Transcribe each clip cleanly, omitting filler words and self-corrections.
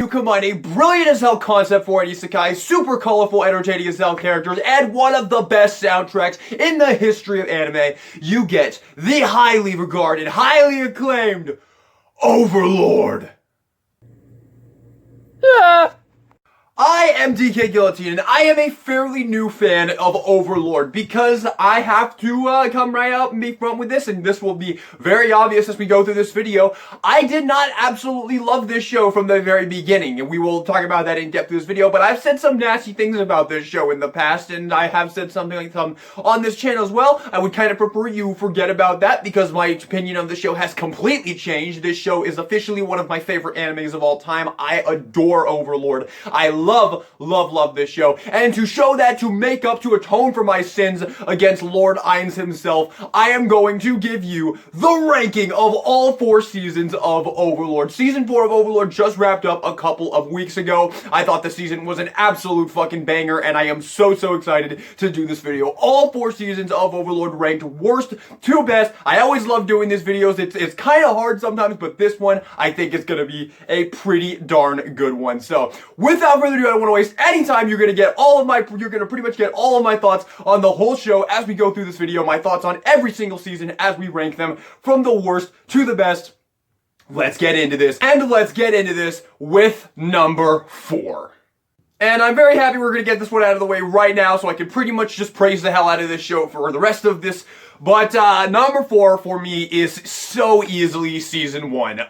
You combine a brilliant as hell concept for an isekai, super colorful, entertaining as hell characters, and one of the best soundtracks in the history of anime. You get the highly regarded, highly acclaimed Overlord. I am DK Guillotine, and I am a fairly new fan of Overlord because I have to come right out and be front with this, and this will be very obvious as we go through this video. I did not absolutely love this show from the very beginning, and we will talk about that in depth in this video, but I've said some nasty things about this show in the past, and I have said something like some on this channel as well. I would kind of prefer you forget about that because my opinion of the show has completely changed. This show is officially one of my favorite animes of all time. I adore Overlord. I love this show, and to show that, to make up, to atone for my sins against Lord Ainz himself, I am going to give you the ranking of all 4 seasons of Overlord. Season 4 of Overlord just wrapped up a couple of weeks ago. I thought the season was an absolute fucking banger, and I am so excited to do this video. All 4 seasons of Overlord ranked worst to best. I always love doing these videos. It's kind of hard sometimes, but this one I think is gonna be a pretty darn good one. So without further ado, I don't want to waste any time. You're gonna pretty much get all of my thoughts on the whole show as we go through this video. My thoughts on every single season as we rank them from the worst to the best. Let's get into this, and let's get into this with number 4. And I'm very happy we're gonna get this one out of the way right now, so I can pretty much just praise the hell out of this show for the rest of this. But number 4 for me is so easily season 1.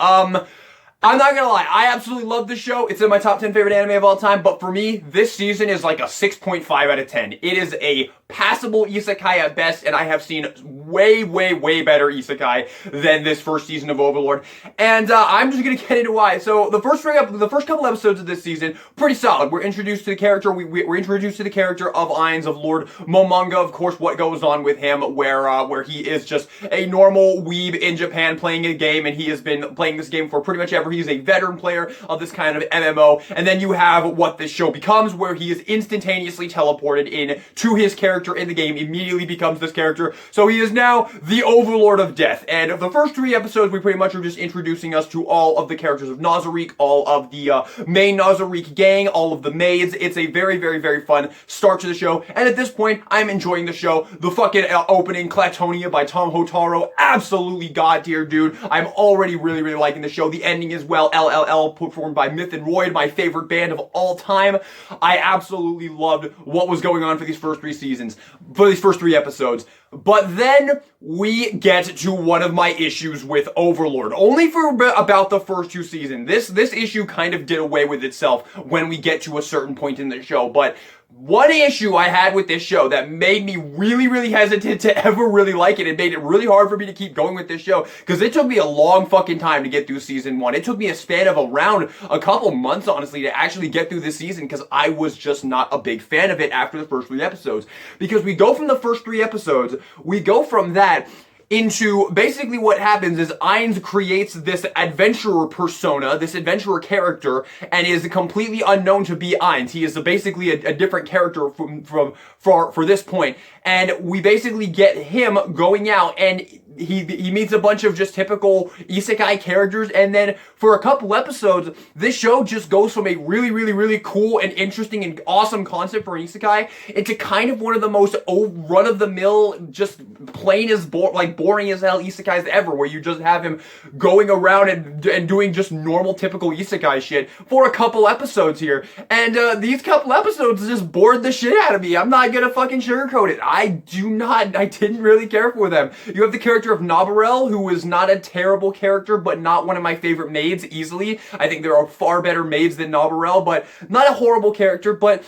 I'm not gonna lie, I absolutely love this show. It's in my top 10 favorite anime of all time, but for me, this season is like a 6.5 out of 10. It is a passable isekai at best, and I have seen way better isekai than this first season of Overlord. And I'm just gonna get into why. So the first couple episodes of this season, pretty solid. We're introduced to the character. We're introduced to the character of Ainz, of Lord Momonga. Of course, what goes on with him, where he is just a normal weeb in Japan playing a game, and he has been playing this game for pretty much ever. He's a veteran player of this kind of MMO. And then you have what this show becomes, where he is instantaneously teleported in to his character in the game, immediately becomes this character. So he is now the Overlord of Death. And the first 3 episodes, we pretty much are just introducing us to all of the characters of Nazarick, all of the main Nazarick gang, all of the maids. It's a very fun start to the show. And at this point, I'm enjoying the show. The fucking opening, Clatonia by Tom Hotaro, absolutely god tier, dude. I'm already really liking the show. The ending as well, LLL, performed by Myth and Royd, my favorite band of all time. I absolutely loved what was going on for these first 3 seasons, for these first 3 episodes. But then we get to one of my issues with Overlord. Only for about the first 2 seasons. This issue kind of did away with itself when we get to a certain point in the show. But one issue I had with this show that made me really hesitant to ever really like it, and made it really hard for me to keep going with this show, because it took me a long fucking time to get through season 1. It took me a span of around a couple months, honestly, to actually get through this season, because I was just not a big fan of it after the first 3 episodes. Because we go from the first 3 episodes, we go from that into basically what happens is Ainz creates this adventurer persona, this adventurer character, and is completely unknown to be Ainz. He is basically a different character for this point. And we basically get him going out, and he meets a bunch of just typical isekai characters, and then for a couple episodes, this show just goes from a really cool and interesting and awesome concept for an isekai into kind of one of the most run-of-the-mill, just plain as boring as hell isekais ever, where you just have him going around and doing just normal typical isekai shit for a couple episodes here. And these couple episodes just bored the shit out of me. I'm not gonna fucking sugarcoat it. I didn't really care for them. You have the character of Nabarel, who is not a terrible character, but not one of my favorite maids easily. I think there are far better maids than Nabarel, but not a horrible character. But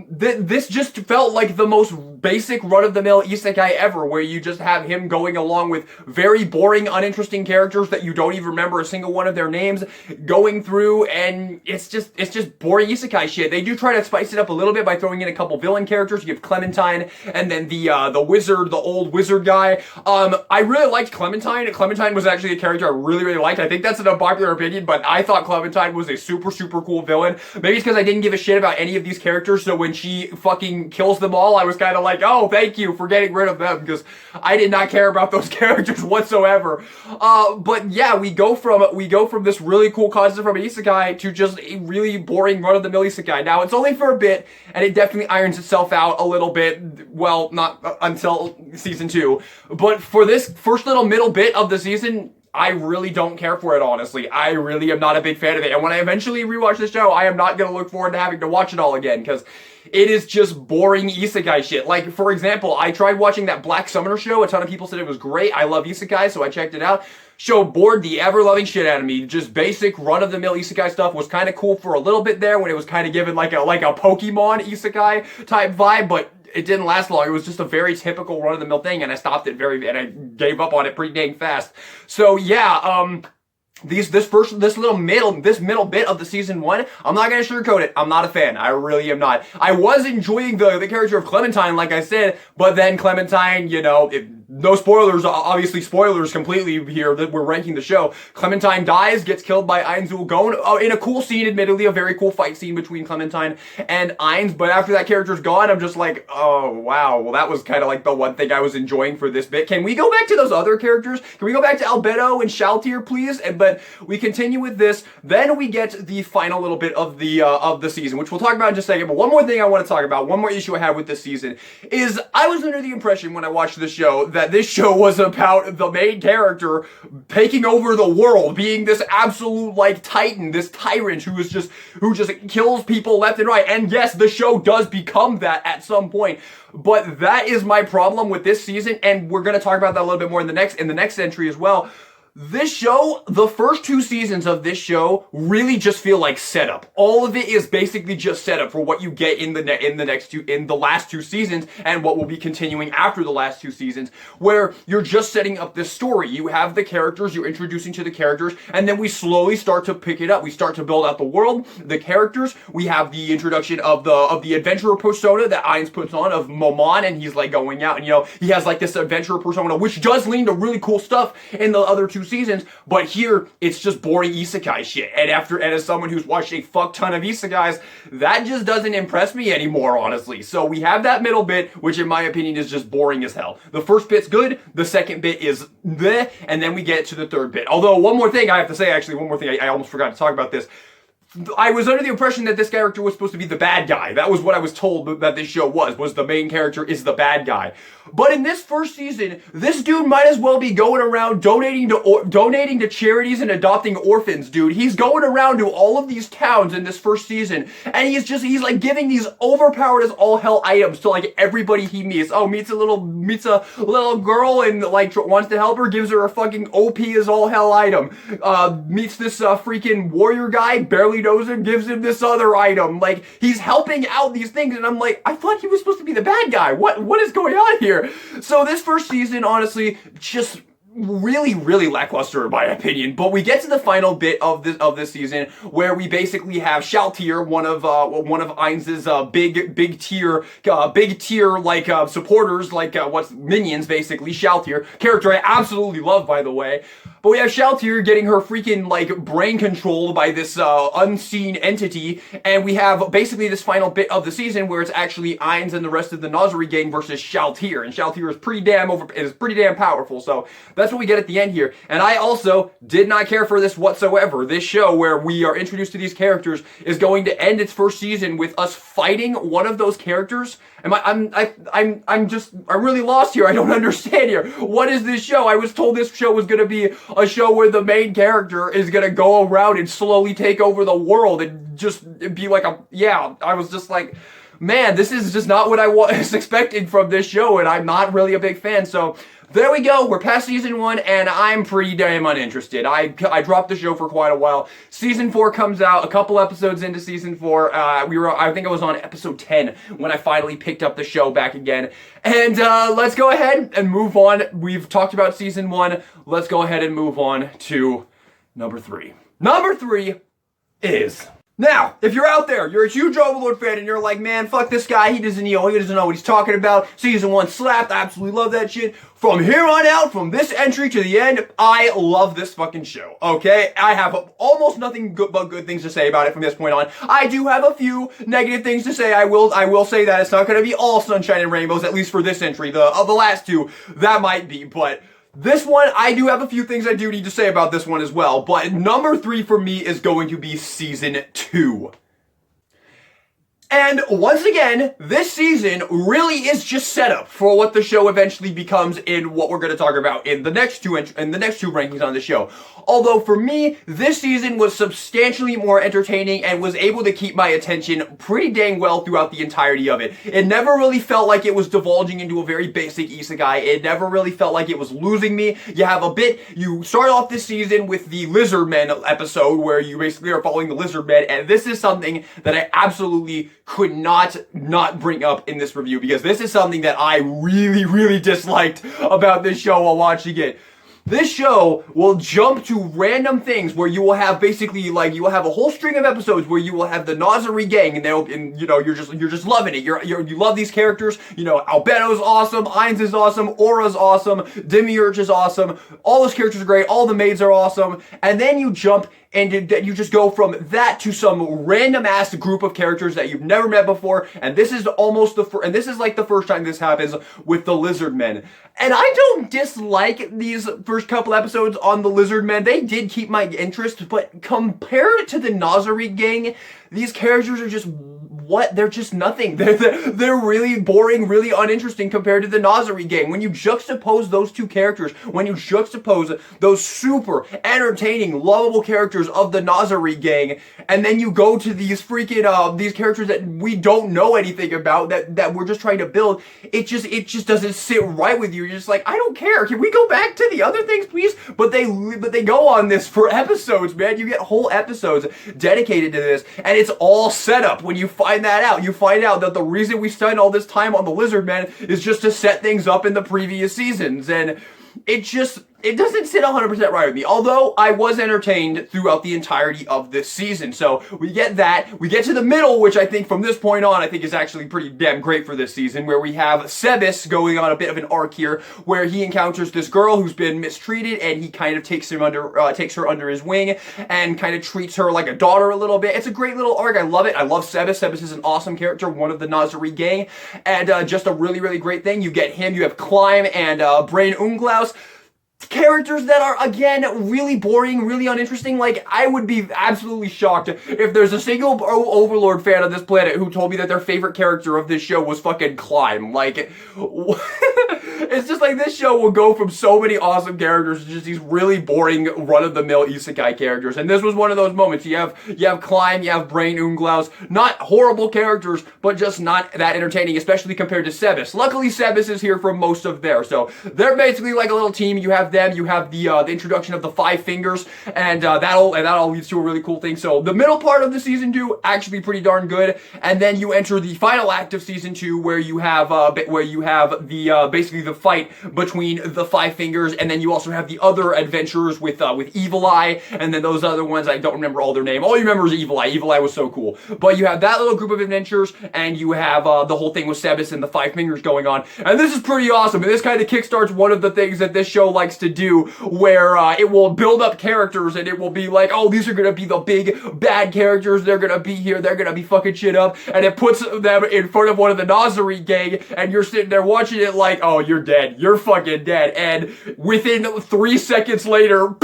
this just felt like the most basic run-of-the-mill isekai ever, where you just have him going along with very boring, uninteresting characters that you don't even remember a single one of their names, going through, and it's just boring isekai shit. They do try to spice it up a little bit by throwing in a couple villain characters. You have Clementine, and then the wizard, the old wizard guy. I really liked Clementine. Clementine was actually a character I really liked. I think that's an unpopular opinion, but I thought Clementine was a super cool villain. Maybe it's because I didn't give a shit about any of these characters, so so when she fucking kills them all, I was kind of like, oh, thank you for getting rid of them, because I did not care about those characters whatsoever. But yeah, we go from this really cool concept from an isekai to just a really boring run-of-the-mill isekai. Now, it's only for a bit, and it definitely irons itself out a little bit, well, not until season 2, but for this first little middle bit of the season, I really don't care for it, honestly. I really am not a big fan of it. And when I eventually rewatch the show, I am not going to look forward to having to watch it all again, because it is just boring isekai shit. Like, for example, I tried watching that Black Summoner show. A ton of people said it was great. I love isekai, so I checked it out. Show bored the ever-loving shit out of me. Just basic run-of-the-mill isekai stuff was kind of cool for a little bit there when it was kind of given like a Pokemon isekai type vibe, but it didn't last long. It was just a very typical run-of-the-mill thing, and I stopped it and I gave up on it pretty dang fast. So yeah, this middle bit of the season 1, I'm not gonna sugarcoat it. I'm not a fan. I really am not. I was enjoying the character of Clementine, like I said, but then Clementine, you know, no spoilers, obviously spoilers completely here that we're ranking the show. Clementine dies, gets killed by Ainzul Gon, in a cool scene, admittedly, a very cool fight scene between Clementine and Ainz, but after that character's gone, I'm just like, oh, wow, well, that was kind of like the one thing I was enjoying for this bit. Can we go back to those other characters? Can we go back to Albedo and Shaltir, please? But we continue with this, then we get the final little bit of the season, which we'll talk about in just a second, but one more thing I want to talk about, one more issue I have with this season, is I was under the impression when I watched the show that this show was about the main character taking over the world, being this absolute like titan, this tyrant who just kills people left and right. And yes, the show does become that at some point. But that is my problem with this season, and we're going to talk about that a little bit more in the next entry as well. This show, the first 2 seasons of this show really just feel like setup. All of it is basically just setup for what you get in the last 2 seasons, and what will be continuing after the last 2 seasons, where you're just setting up this story. You have the characters, you're introducing to the characters, and then we slowly start to pick it up. We start to build out the world, the characters. We have the introduction of the adventurer persona that Ainz puts on of Momon, and he's like going out, and you know, he has like this adventurer persona, which does lead to really cool stuff in the other 2 seasons, but here it's just boring isekai shit. And as someone who's watched a fuck ton of isekais, that just doesn't impress me anymore, honestly. So we have that middle bit, which in my opinion is just boring as hell. The first bit's good, the second bit is bleh, and then we get to the third bit. Although, one more thing I have to say, actually, I almost forgot to talk about this. I was under the impression that this character was supposed to be the bad guy. That was what I was told that this show was the main character is the bad guy. But in this first season, this dude might as well be going around donating to charities and adopting orphans, dude. He's going around to all of these towns in this first season, and he's like giving these overpowered as all hell items to like everybody he meets. Oh, meets a little girl and like wants to help her, gives her a fucking OP as all hell item. Meets this freaking warrior guy, barely knows him, gives him this other item. Like, he's helping out these things, and I'm like, I thought he was supposed to be the bad guy. What is going on here? So this first season, honestly, just really lackluster in my opinion. But we get to the final bit of this season where we basically have Shaltir, one of Ainz's big tier like supporters, like what's minions basically. Shaltir, character I absolutely love, by the way. But we have Shaltir getting her freaking like brain controlled by this unseen entity, and we have basically this final bit of the season where it's actually Ainz and the rest of the Nazari gang versus Shaltir, and Shaltir is pretty damn powerful. So that's what we get at the end here. And I also did not care for this whatsoever. This show where we are introduced to these characters is going to end its first season with us fighting one of those characters. I'm really lost here. I don't understand here. What is this show? I was told this show was going to be a show where the main character is going to go around and slowly take over the world and just be like I was just like, man, this is just not what I was expecting from this show, and I'm not really a big fan. So there we go. We're past season 1, and I'm pretty damn uninterested. I dropped the show for quite a while. Season 4 comes out a couple episodes into season 4. I think I was on episode 10 when I finally picked up the show back again. And let's go ahead and move on. We've talked about season 1. Let's go ahead and move on to number 3. Number 3 is Now, if you're out there, you're a huge Overlord fan, and you're like, man, fuck this guy, he doesn't know what he's talking about. Season 1 slapped, I absolutely love that shit. From here on out, from this entry to the end, I love this fucking show, okay? I have almost nothing but good things to say about it from this point on. I do have a few negative things to say. I will say that it's not going to be all sunshine and rainbows, at least for this entry. Of the last two, that might be, but this one, I do have a few things I do need to say about this one as well, but number 3 for me is going to be Season 2. And once again, this season really is just set up for what the show eventually becomes in what we're going to talk about in the next two rankings on the show. Although for me, this season was substantially more entertaining and was able to keep my attention pretty dang well throughout the entirety of it. It never really felt like it was divulging into a very basic isekai. It never really felt like it was losing me. You start off this season with the Lizardmen episode where you basically are following the Lizardmen, and this is something that I absolutely could not bring up in this review, because this is something that I really disliked about this show while watching it. This show will jump to random things where you will have basically you will have a whole string of episodes where you will have the Nazari gang, and you're just loving it. You love these characters. Albeno's awesome, Ainz is awesome, Aura's awesome, Demiurge is awesome. All those characters are great. All the maids are awesome. And then you jump and you just go from that to some random ass group of characters that you've never met before. And this is like the first time this happens with the Lizardmen. And I don't dislike these first couple episodes on the Lizardmen. They did keep my interest, but compared to the Nazari gang, these characters are just they're just nothing. They're really boring, really uninteresting compared to the Nazari gang. When you juxtapose those two characters, when you juxtapose those super entertaining, lovable characters of the Nazari gang, and then you go to these freaking these characters that we don't know anything about, that we're just trying to build, it just doesn't sit right with you. You're just like, I don't care. Can we go back to the other things, please? But they go on this for episodes, man. You get whole episodes dedicated to this, and it's all set up. When you find that out, you find out that the reason we spend all this time on the Lizardmen is just to set things up in the previous seasons, and it doesn't sit 100% right with me, although I was entertained throughout the entirety of this season. So we get that. We get to the middle, which I think from this point on, I think is actually pretty damn great for this season, where we have Sebes going on a bit of an arc here, where he encounters this girl who's been mistreated, and he kind of takes her under his wing and kind of treats her like a daughter a little bit. It's a great little arc. I love it. I love Sebes. Sebes is an awesome character, one of the Nazari gang, and just a really great thing. You get him. You have Climb and Brain Unglaus. Characters that are, again, really boring, really uninteresting. Like, I would be absolutely shocked if there's a single Overlord fan on this planet who told me that their favorite character of this show was fucking Climb. Like, it's just like this show will go from so many awesome characters to just these really boring, run-of-the-mill isekai characters. And this was one of those moments. You have Climb, you have Brain Unglaus. Not horrible characters, but just not that entertaining, especially compared to Sebes. Luckily, Sebes is here for most of theirs. So they're basically like a little team. You have them, you have the introduction of the Five Fingers, and that all leads to a really cool thing. So the middle part of the season 2 actually pretty darn good, and then you enter the final act of season 2 where you have the basically the fight between the Five Fingers, and then you also have the other adventurers with Evil Eye, and then those other ones I don't remember all their name. All you remember is Evil Eye. Evil Eye was so cool, but you have that little group of adventurers, and you have the whole thing with Sebes and the Five Fingers going on, and this is pretty awesome. And this kind of kickstarts one of the things that this show likes to do, where it will build up characters, and it will be like, oh, these are gonna be the big bad characters, they're gonna be here, they're gonna be fucking shit up, and it puts them in front of one of the Nazari gang, and you're sitting there watching it like, oh, you're dead, you're fucking dead, and within 3 seconds later,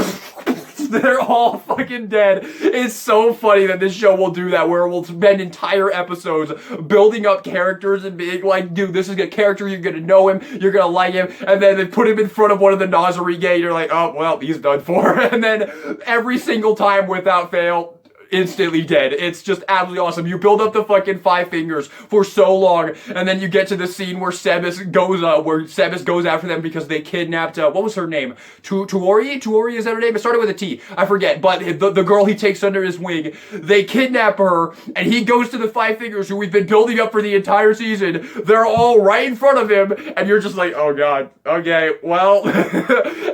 they're all fucking dead. It's so funny that this show will do that, where it will spend entire episodes building up characters and being like, dude, this is a character, you're gonna know him, you're gonna like him, and then they put him in front of one of the Nazari gang, you're like, oh, well, he's done for. And then every single time without fail, instantly dead. It's just absolutely awesome. You build up the fucking Five Fingers for so long, and then you get to the scene where Sebes goes after them because they kidnapped, what was her name? Tuori, is that her name? It started with a T. I forget, but the girl he takes under his wing, they kidnap her, and he goes to the Five Fingers, who we've been building up for the entire season. They're all right in front of him, and you're just like, oh god, okay, well.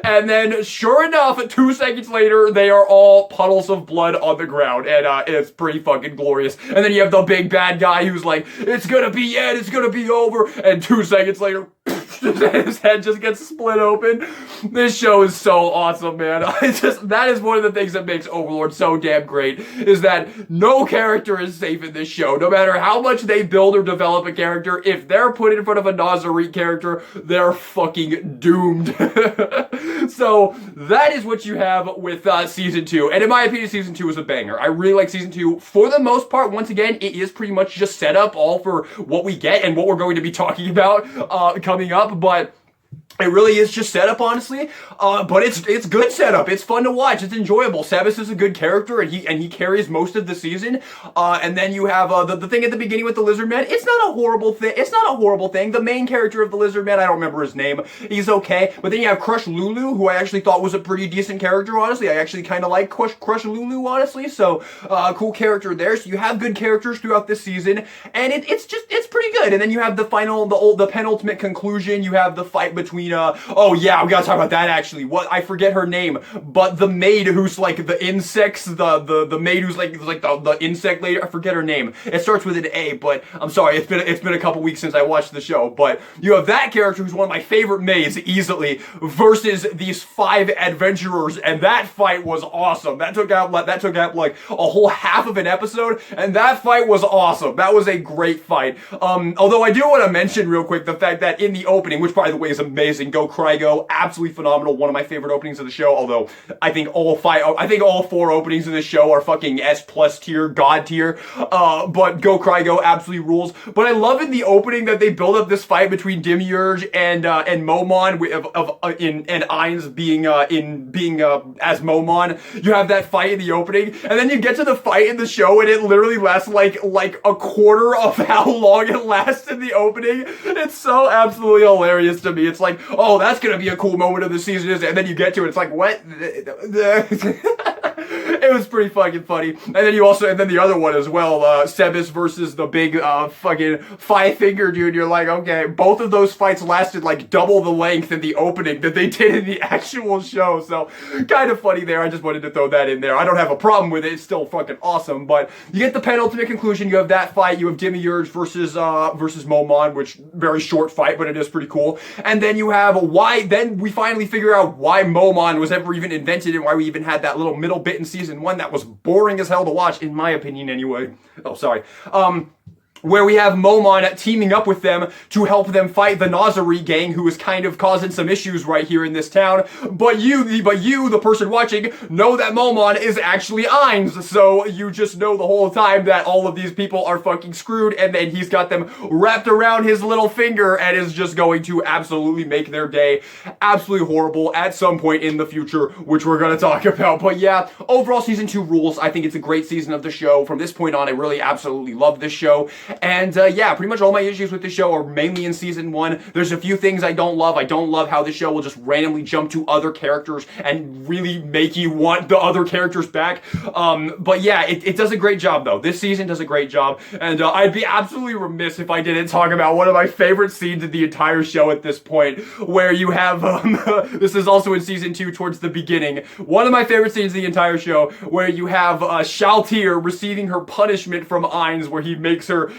And then, sure enough, 2 seconds later, they are all puddles of blood on the ground. and it's pretty fucking glorious. And then you have the big bad guy who's like, it's gonna be it, it's gonna be over, and 2 seconds later, his head just gets split open. This show is so awesome, man. That is one of the things that makes Overlord so damn great, is that no character is safe in this show. No matter how much they build or develop a character, if they're put in front of a Nazarene character, they're fucking doomed. So that is what you have with Season 2. And in my opinion, Season 2 is a banger. I really like Season 2. For the most part, once again, it is pretty much just set up all for what we get and what we're going to be talking about coming up. But it really is just setup, honestly. But it's good setup. It's fun to watch. It's enjoyable. Sebas is a good character, and he carries most of the season. And then you have the thing at the beginning with the lizard man. It's not a horrible thing. It's not a horrible thing. The main character of the lizard man, I don't remember his name. He's okay. But then you have Crush Lulu, who I actually thought was a pretty decent character. Honestly, I actually kind of like Crush Lulu. Honestly, so cool character there. So you have good characters throughout this season, and it's pretty good. And then you have the penultimate conclusion. You have the fight between oh yeah, we gotta talk about that actually. I forget her name, but the maid who's like the insects, the maid who's like the insect lady. I forget her name. It starts with an A, but I'm sorry, it's been a couple weeks since I watched the show. But you have that character who's one of my favorite maids easily versus these 5 adventurers, and that fight was awesome. That took out like a whole half of an episode, and that fight was awesome. That was a great fight. Although I do want to mention real quick the fact that in the opening, which by the way is amazing, Go Crygo, absolutely phenomenal, one of my favorite openings of the show, although I think all 4 openings of this show are fucking S+ tier, God tier, but Go Crygo absolutely rules. But I love in the opening that they build up this fight between Demiurge and Momon, and Ainz being as Momon. You have that fight in the opening, and then you get to the fight in the show, and it literally lasts like a quarter of how long it lasts in the opening. It's so absolutely hilarious to me. It's like, oh, that's gonna be a cool moment of the season, and then you get to it, it's like, what? It was pretty fucking funny. And then the other one as well, Sebas versus the big fucking 5-finger dude. You're like, okay, both of those fights lasted like double the length in the opening that they did in the actual show. So kind of funny there. I just wanted to throw that in there. I don't have a problem with it. It's still fucking awesome. But you get the penultimate conclusion. You have that fight. You have Demiurge versus Momon, which very short fight, but it is pretty cool. And then you have then we finally figure out why Momon was ever even invented and why we even had that little middle bit in season 1 that was boring as hell to watch, in my opinion anyway. Oh, sorry. Where we have Momon teaming up with them to help them fight the Nazari gang, who is kind of causing some issues right here in this town. But you, the person watching, know that Momon is actually Ainz, so you just know the whole time that all of these people are fucking screwed, and then he's got them wrapped around his little finger and is just going to absolutely make their day absolutely horrible at some point in the future, which we're going to talk about. But yeah, overall season 2 rules. I think it's a great season of the show. From this point on, I really absolutely love this show. And yeah, pretty much all my issues with the show are mainly in season 1. There's a few things I don't love. I don't love how the show will just randomly jump to other characters and really make you want the other characters back. But yeah, it does a great job though. This season does a great job. And I'd be absolutely remiss if I didn't talk about one of my favorite scenes of the entire show at this point, where you have, this is also in season 2 towards the beginning, one of my favorite scenes of the entire show, where you have Shaltir receiving her punishment from Ainz, where he makes her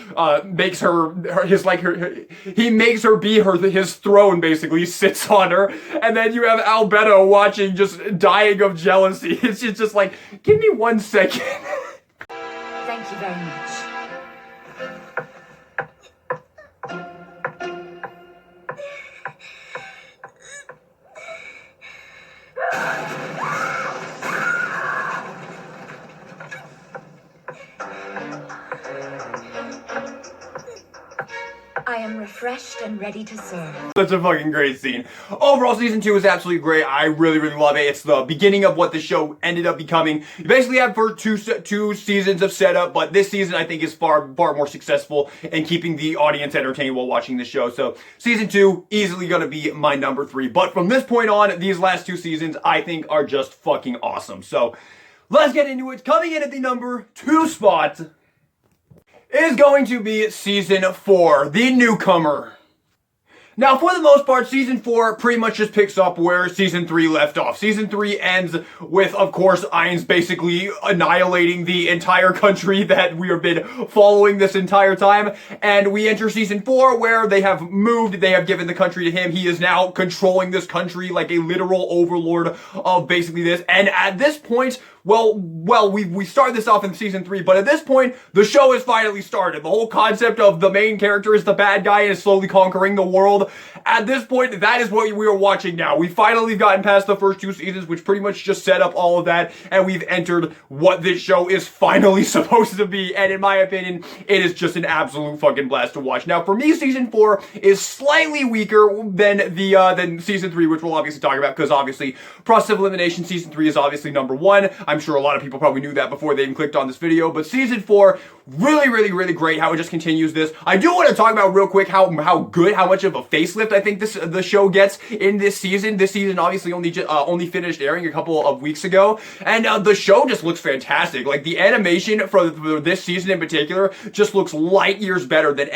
be his throne, basically. He sits on her, and then you have Albedo watching, just dying of jealousy. It's just like, give me 1 second. Thank you very much. I am refreshed and ready to serve. Such a fucking great scene. Overall, season 2 is absolutely great. I really, really love it. It's the beginning of what the show ended up becoming. You basically have for two seasons of setup, but this season I think is far more successful in keeping the audience entertained while watching the show. So season 2 easily gonna be my number 3. But from this point on, these last 2 seasons I think are just fucking awesome. So let's get into it. Coming in at the number 2 spot is going to be season 4, the newcomer. Now, for the most part, Season 4 pretty much just picks up where Season 3 left off. Season 3 ends with, of course, Ainz basically annihilating the entire country that we have been following this entire time. And we enter Season 4 where they have moved, they have given the country to him. He is now controlling this country like a literal overlord of basically this. And at this point, we started this off in Season 3, but at this point, the show has finally started. The whole concept of the main character is the bad guy and is slowly conquering the world. At this point, that is what we are watching now. We finally gotten past the first 2 seasons, which pretty much just set up all of that, and we've entered what this show is finally supposed to be, and in my opinion, it is just an absolute fucking blast to watch. Now, for me, Season 4 is slightly weaker than Season 3, which we'll obviously talk about, because obviously, process of elimination, Season 3 is obviously number 1. I'm sure a lot of people probably knew that before they even clicked on this video, but Season 4, really great how it just continues this. I do want to talk about real quick how much of a facelift I think the show gets in this season. This season obviously only finished airing a couple of weeks ago, and the show just looks fantastic. Like, the animation for this season in particular just looks light years better than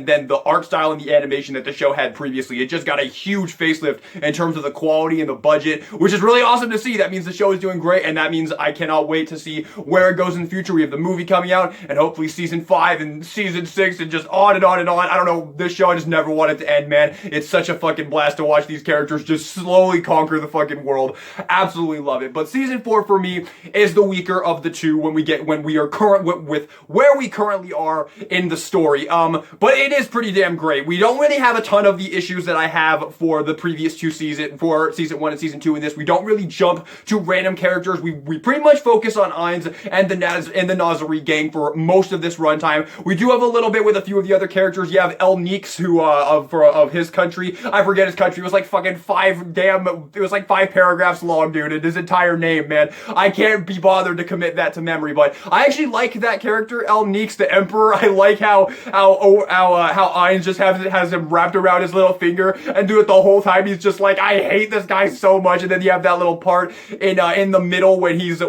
than the art style and the animation that the show had previously. It just got a huge facelift in terms of the quality and the budget, which is really awesome to see. That means the show is doing great, and that means I cannot wait to see where it goes in the future. We have the movie coming out, and hopefully Season 5 and Season 6 and just on and on and on. I don't know, this show I just never wanted to end, man. It's such a fucking blast to watch these characters just slowly conquer the fucking world. Absolutely love it. But Season 4 for me is the weaker of the two when we are current with where we currently are in the story. But it is pretty damn great. We don't really have a ton of the issues that I have for the previous 2 seasons, for Season 1 and Season 2 in this. We don't really jump to random characters. We pretty much focus on Ainz and the Nazari gang for most of this runtime. We do have a little bit with a few of the other characters. You have El Neeks, who of his country. I forget his country. It was like fucking 5 paragraphs long, dude. And his entire name, man. I can't be bothered to commit that to memory, but I actually like that character, El Neeks, the Emperor. I like how Ainz just has him wrapped around his little finger and do it the whole time. He's just like, I hate this guy so much. And then you have that little part in the middle when he's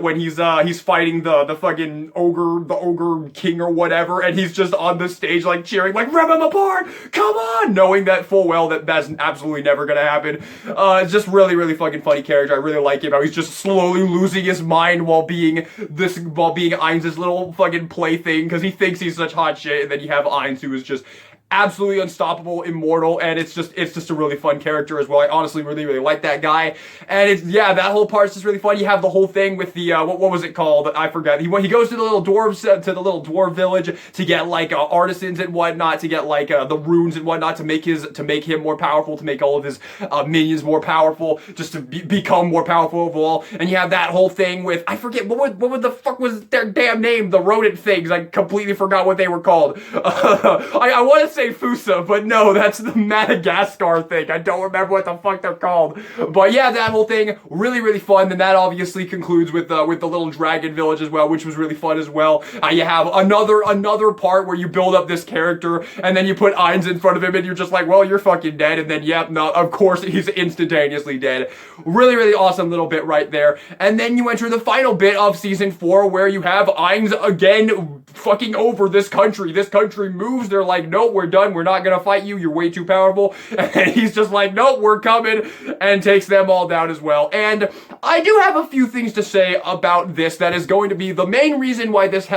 fighting the fucking ogre king or whatever, and he's just on the stage like cheering, like, rip him apart, come on, knowing that full well that that's absolutely never gonna happen. It's just really fucking funny character. I really like him. How he's just slowly losing his mind while being Ainz's little fucking plaything, because he thinks he's such hot shit, and then you have Ainz, who is just absolutely unstoppable, immortal, and it's just a really fun character as well. I honestly really like that guy, and that whole part's just really fun. You have the whole thing with the what was it called? I forgot. He goes to the little dwarf village to get like artisans and whatnot, to get like the runes and whatnot, to make him more powerful, to make all of his minions more powerful, just to become more powerful overall. And you have that whole thing with, I forget what the fuck was their damn name, the rodent things. I completely forgot what they were called. I want to say Fusa, but no, that's the Madagascar thing. I don't remember what the fuck they're called. But yeah, that whole thing, really fun. Then that obviously concludes with the little dragon village as well, which was really fun as well. You have another part where you build up this character, and then you put Ainz in front of him, and you're just like, well, you're fucking dead. And then, yep, no, of course, he's instantaneously dead. Really awesome little bit right there. And then you enter the final bit of Season 4, where you have Ainz again fucking over this country. This country moves. They're like, no, we're done. We're not gonna fight you. You're way too powerful. And he's just like, nope, we're coming, and takes them all down as well. And I do have a few things to say about this that is going to be the main reason why this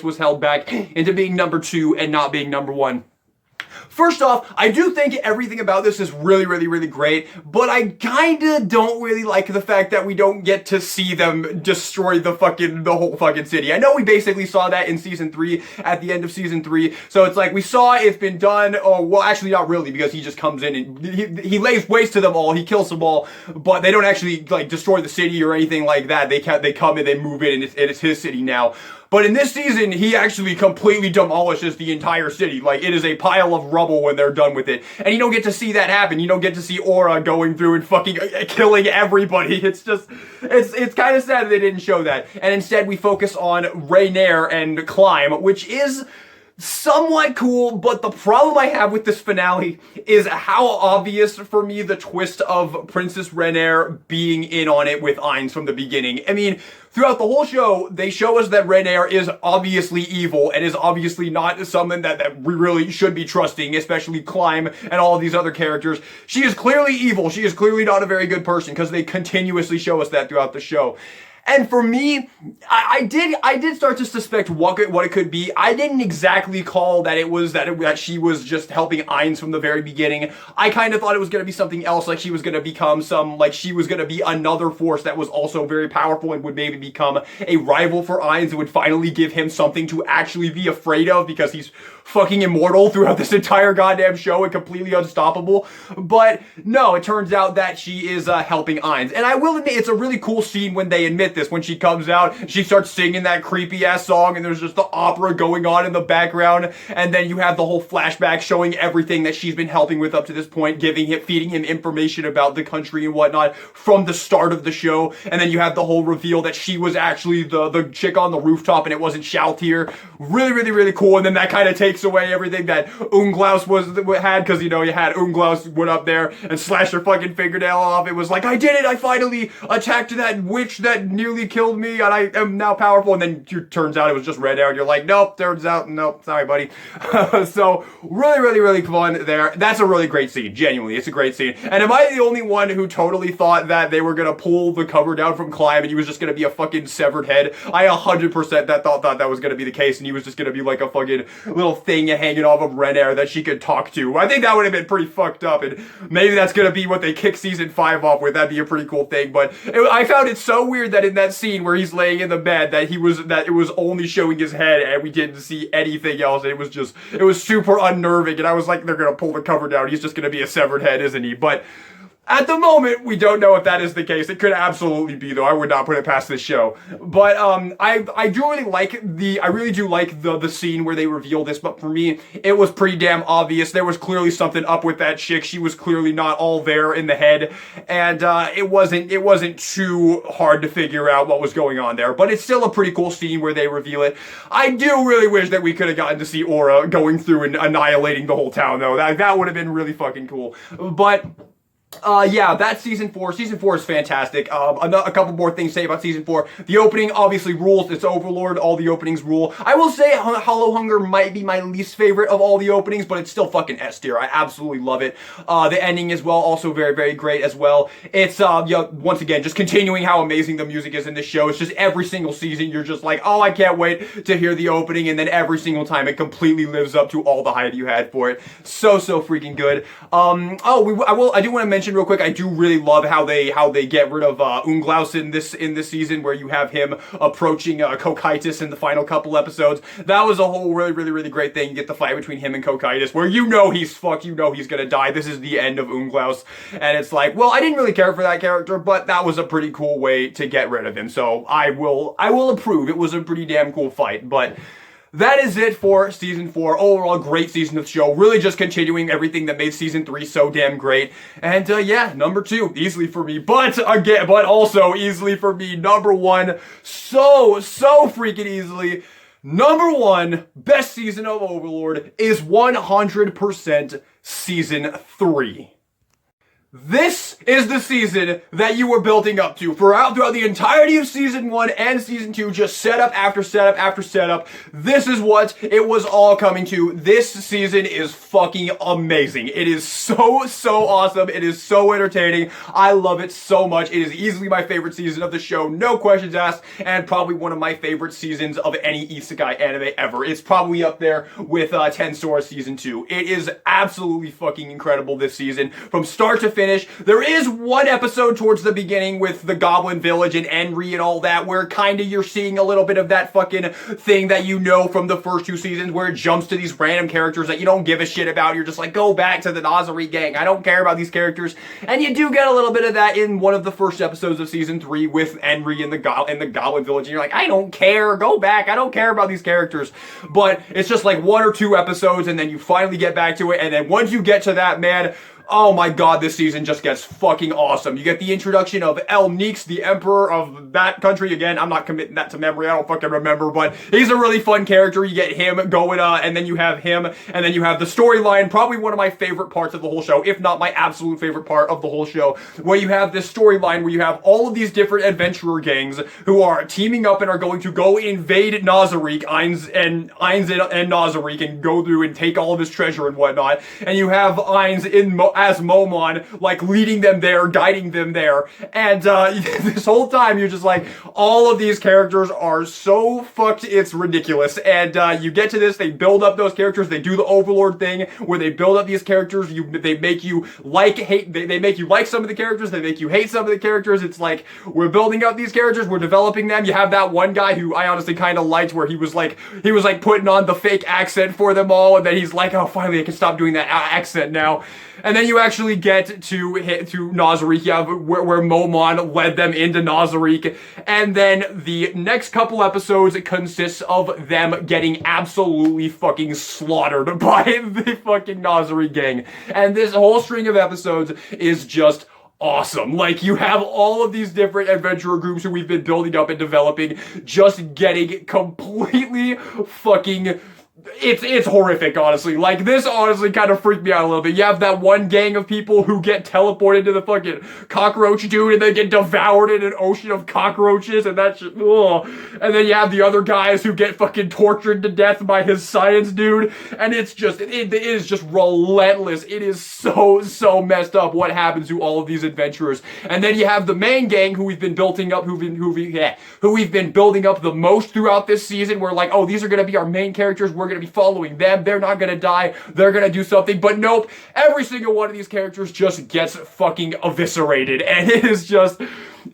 was held back into being number 2 and not being number 1. First off, I do think everything about this is really great, but I kinda don't really like the fact that we don't get to see them destroy the whole fucking city. I know we basically saw that in Season 3, at the end of Season 3, so it's like, we saw it's been done. Oh, well, actually not really, because he just comes in and he lays waste to them all, he kills them all, but they don't actually, like, destroy the city or anything like that. They come in, they move in, and it's his city now. But in this season, he actually completely demolishes the entire city. Like, it is a pile of rubble when they're done with it. And you don't get to see that happen. You don't get to see Aura going through and fucking killing everybody. It's just, it's kind of sad they didn't show that. And instead, we focus on Raynair and Climb, which is somewhat cool, but the problem I have with this finale is how obvious for me the twist of Princess Renair being in on it with Ainz from the beginning. I mean, throughout the whole show, they show us that Renair is obviously evil and is obviously not someone that we really should be trusting, especially Climb and all of these other characters. She is clearly evil. She is clearly not a very good person because they continuously show us that throughout the show. And for me, I did start to suspect what it could be. I didn't exactly call that it was that she was just helping Ainz from the very beginning. I kind of thought it was going to be something else, like she was going to become she was going to be another force that was also very powerful and would maybe become a rival for Ainz and would finally give him something to actually be afraid of because he's fucking immortal throughout this entire goddamn show and completely unstoppable. But no, it turns out that she is helping Ainz. And I will admit, it's a really cool scene when they admit this. When she comes out, she starts singing that creepy ass song and there's just the opera going on in the background. And then you have the whole flashback showing everything that she's been helping with up to this point, feeding him information about the country and whatnot from the start of the show. And then you have the whole reveal that she was actually the chick on the rooftop and it wasn't Shaltir. Really, really, really cool. And then that kind of takes away everything that Unglaus had, because you had Unglaus went up there and slashed her fucking fingernail off. It was like, I did it, I finally attacked that witch that nearly killed me and I am now powerful. And then it turns out it was just Renair and you're like, nope, turns out, nope, sorry buddy. So really, really, really fun there. That's a really great scene, genuinely, it's a great scene. And am I the only one who totally thought that they were gonna pull the cover down from Climb and he was just gonna be a fucking severed head? I 100% thought that was gonna be the case and he was just gonna be like a fucking little thing hanging off of Renair that she could talk to. I think that would have been pretty fucked up, and maybe that's gonna be what they kick season 5 off with. That'd be a pretty cool thing. But I found it so weird that in that scene where he's laying in the bed that it was only showing his head and we didn't see anything else. It was super unnerving, and I was like, they're gonna pull the cover down. He's just gonna be a severed head, isn't he? But at the moment, we don't know if that is the case. It could absolutely be, though. I would not put it past this show. But I really do like the scene where they reveal this. But for me, it was pretty damn obvious. There was clearly something up with that chick. She was clearly not all there in the head, and it wasn't too hard to figure out what was going on there. But it's still a pretty cool scene where they reveal it. I do really wish that we could have gotten to see Aura going through and annihilating the whole town, though. That would have been really fucking cool. But yeah, that's season 4. Season 4 is fantastic. A couple more things to say about season 4. The opening obviously rules. It's Overlord. All the openings rule. I will say Hollow Hunger might be my least favorite of all the openings, but it's still fucking S tier. I absolutely love it. The ending as well, also very, very great as well. It's, once again, just continuing how amazing the music is in this show. It's just every single season, you're just like, oh, I can't wait to hear the opening, and then every single time it completely lives up to all the hype you had for it. So freaking good. I do want to mention real quick, I do really love how they get rid of Unglaus in this season, where you have him approaching Cocytus in the final couple episodes. That was a whole really, really, really great thing. You get the fight between him and Cocytus, where he's fucked, he's gonna die. This is the end of Unglaus, and it's like, well, I didn't really care for that character, but that was a pretty cool way to get rid of him. So I will approve. It was a pretty damn cool fight, but that is it for season 4. Overall, great season of the show. Really just continuing everything that made season 3 so damn great. And yeah, number 2, easily for me. But also easily for me, number 1, so freaking easily. Number 1, best season of Overlord is 100% season 3. This is the season that you were building up to throughout the entirety of season 1 and season 2, just setup after setup after setup. This is what it was all coming to. This season is fucking amazing. It is so awesome. It is so entertaining. I love it so much. It is easily my favorite season of the show, no questions asked, and probably one of my favorite seasons of any isekai anime ever. It's probably up there with Tensora season 2. It is absolutely fucking incredible this season, from start to finish. There is one episode towards the beginning with the Goblin Village and Enri and all that, where kinda you're seeing a little bit of that fucking thing that you know from the first 2 seasons, where it jumps to these random characters that you don't give a shit about. You're just like, go back to the Nazari gang. I don't care about these characters. And you do get a little bit of that in one of the first episodes of season 3 with Enri and the Goblin Village. And you're like, I don't care. Go back. I don't care about these characters. But it's just like 1 or 2 episodes, and then you finally get back to it. And then once you get to that, man, Oh my god, this season just gets fucking awesome. You get the introduction of El Neeks, the emperor of that country. Again, I'm not committing that to memory, I don't fucking remember, but he's a really fun character. You get him going, and then you have him, and then you have the storyline, probably one of my favorite parts of the whole show, if not my absolute favorite part of the whole show, where you have this storyline where you have all of these different adventurer gangs who are teaming up and are going to go invade Nazarick, Ainz and Nazarick, and go through and take all of his treasure and whatnot. And you have Ainz as Momon, like leading them there, guiding them there. And this whole time you're just like, all of these characters are so fucked, it's ridiculous. And you get to this, they build up those characters, they do the Overlord thing where they build up these characters, they make you they make you like some of the characters, they make you hate some of the characters. It's like, we're building up these characters, we're developing them. You have that one guy who I honestly kind of liked, where he was like putting on the fake accent for them all, and then he's like, oh, finally I can stop doing that accent now. And then you actually get to Nazarick, where Momon led them into Nazarick. And then the next couple episodes consists of them getting absolutely fucking slaughtered by the fucking Nazarick gang. And this whole string of episodes is just awesome. Like, you have all of these different adventurer groups who we've been building up and developing just getting completely fucking... It's horrific, honestly. Like, this honestly kind of freaked me out a little bit. You have that one gang of people who get teleported to the fucking cockroach dude and they get devoured in an ocean of cockroaches, and that's just, ugh. And then you have the other guys who get fucking tortured to death by his science dude, and it's just, it is just relentless. It is so messed up what happens to all of these adventurers. And then you have the main gang who we've been building up, who we've been building up the most throughout this season. We're like, oh, these are gonna be our main characters, we're gonna be following them, they're not gonna die, they're gonna do something. But nope, every single one of these characters just gets fucking eviscerated, and it is just,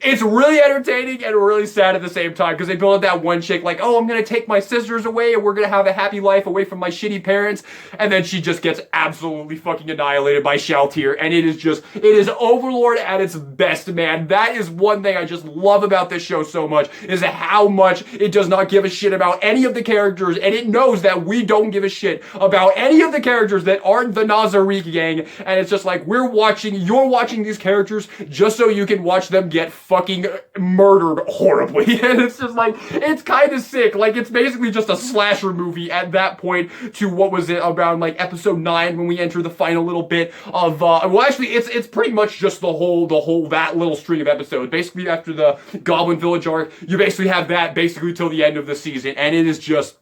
it's really entertaining and really sad at the same time, because they build up that one chick like, oh, I'm gonna take my sisters away and we're gonna have a happy life away from my shitty parents, and then she just gets absolutely fucking annihilated by Shaltir. And it is Overlord at its best, man. That is one thing I just love about this show so much, is how much it does not give a shit about any of the characters, and it knows that we don't give a shit about any of the characters that aren't the Nazarick gang. And it's just like, you're watching these characters just so you can watch them get fucking murdered horribly. And it's just like, it's kind of sick. Like, it's basically just a slasher movie at that point, to what was it, around like episode 9, when we enter the final little bit of well, actually it's pretty much just the whole that little string of episodes. Basically after the Goblin Village arc, you basically have that basically till the end of the season, and it is just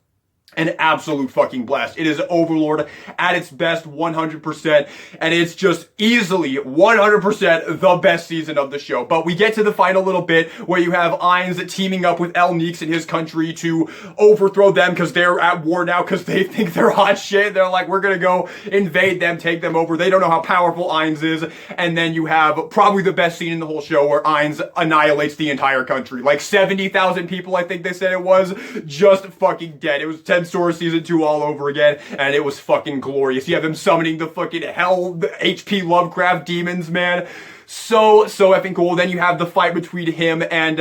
an absolute fucking blast. It is Overlord at its best, 100%, and it's just easily 100% the best season of the show. But we get to the final little bit where you have Ainz teaming up with El Neeks in his country to overthrow them, because they're at war now, because they think they're hot shit. They're like, we're gonna go invade them, take them over. They don't know how powerful Ainz is. And then you have probably the best scene in the whole show, where Ainz annihilates the entire country. Like 70,000 people, I think they said it was, just fucking dead. It was 10 Story Season 2 all over again, and it was fucking glorious. You have them summoning the fucking the HP Lovecraft demons, man. So effing cool. Then you have the fight between him and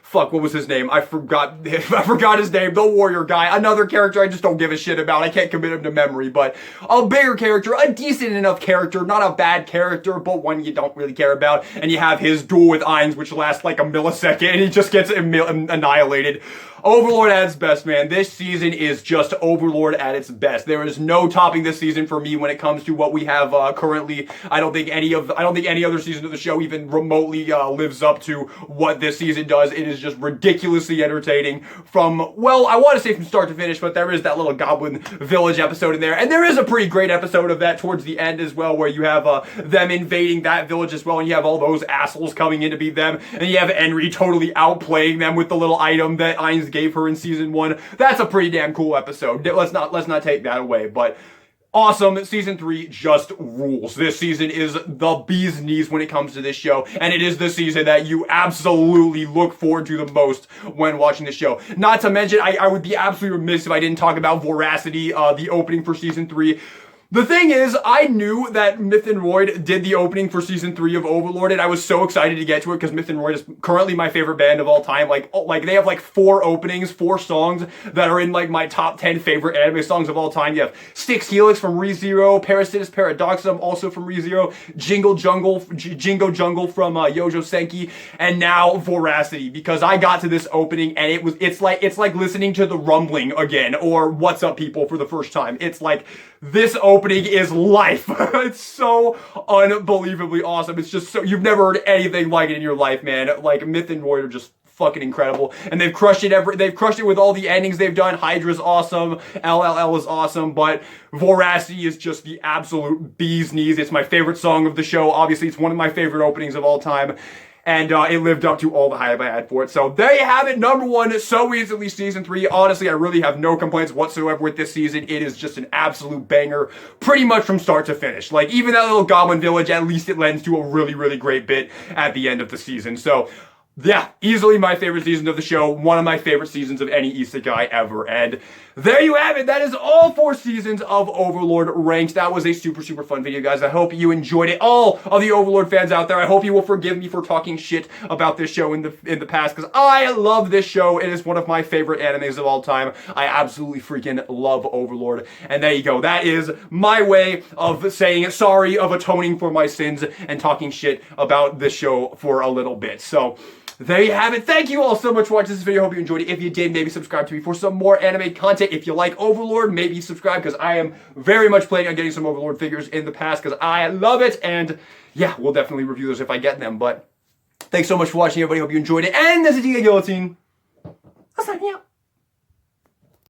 fuck, what was his name? I forgot his name. The warrior guy. Another character I just don't give a shit about. I can't commit him to memory, but a bigger character, a decent enough character, not a bad character, but one you don't really care about. And you have his duel with Ainz, which lasts like a millisecond, and he just gets annihilated. Overlord at its best, man. This season is just Overlord at its best. There is no topping this season for me when it comes to what we have currently. I don't think any other season of the show even remotely lives up to what this season does. It is just ridiculously entertaining from, well, I want to say from start to finish, but there is that little Goblin Village episode in there, and there is a pretty great episode of that towards the end as well, where you have them invading that village as well, and you have all those assholes coming in to beat them, and you have Henry totally outplaying them with the little item that Ainz gave her in season 1. That's a pretty damn cool episode. Let's not take that away, but awesome. Season 3 just rules. This season is the bee's knees when it comes to this show, and it is the season that you absolutely look forward to the most when watching the show. Not to mention, I would be absolutely remiss if I didn't talk about Voracity, the opening for season 3. The thing is, I knew that Myth and Royd did the opening for season 3 of Overlord, and I was so excited to get to it because Myth and Royd is currently my favorite band of all time. Like they have like 4 openings, 4 songs that are in like my top 10 favorite anime songs of all time. You have Styx Helix from ReZero, Parasitus Paradoxum also from ReZero, Jingo Jungle from Yojo Senki, and now Voracity, because I got to this opening and it's like listening to The Rumbling again, or What's Up People for the first time. It's like, this opening is life. It's so unbelievably awesome. It's just so, you've never heard anything like it in your life, man. Like, Myth and Royd are just fucking incredible, and they've crushed it they've crushed it with all the endings they've done. Hydra's awesome, LLL is awesome, but Voracity is just the absolute bee's knees. It's my favorite song of the show. Obviously, it's one of my favorite openings of all time. And it lived up to all the hype I had for it. So there you have it, number 1 so easily, season 3. Honestly, I really have no complaints whatsoever with this season. It is just an absolute banger, pretty much from start to finish. Like, even that little Goblin Village, at least it lends to a really, really great bit at the end of the season. So yeah, easily my favorite season of the show, one of my favorite seasons of any isekai ever, and there you have it. That is all 4 seasons of Overlord ranked. That was a super, super fun video, guys. I hope you enjoyed it. All of the Overlord fans out there, I hope you will forgive me for talking shit about this show in the past, because I love this show. It is one of my favorite animes of all time. I absolutely freaking love Overlord, and there you go. That is my way of saying sorry, of atoning for my sins, and talking shit about this show for a little bit. So there you have it. Thank you all so much for watching this video. Hope you enjoyed it. If you did, maybe subscribe to me for some more anime content. If you like Overlord, maybe subscribe, because I am very much planning on getting some Overlord figures in the past, because I love it. And yeah, we'll definitely review those if I get them. But thanks so much for watching, everybody. Hope you enjoyed it. And this is GUILLOTINE. I'll sign you out.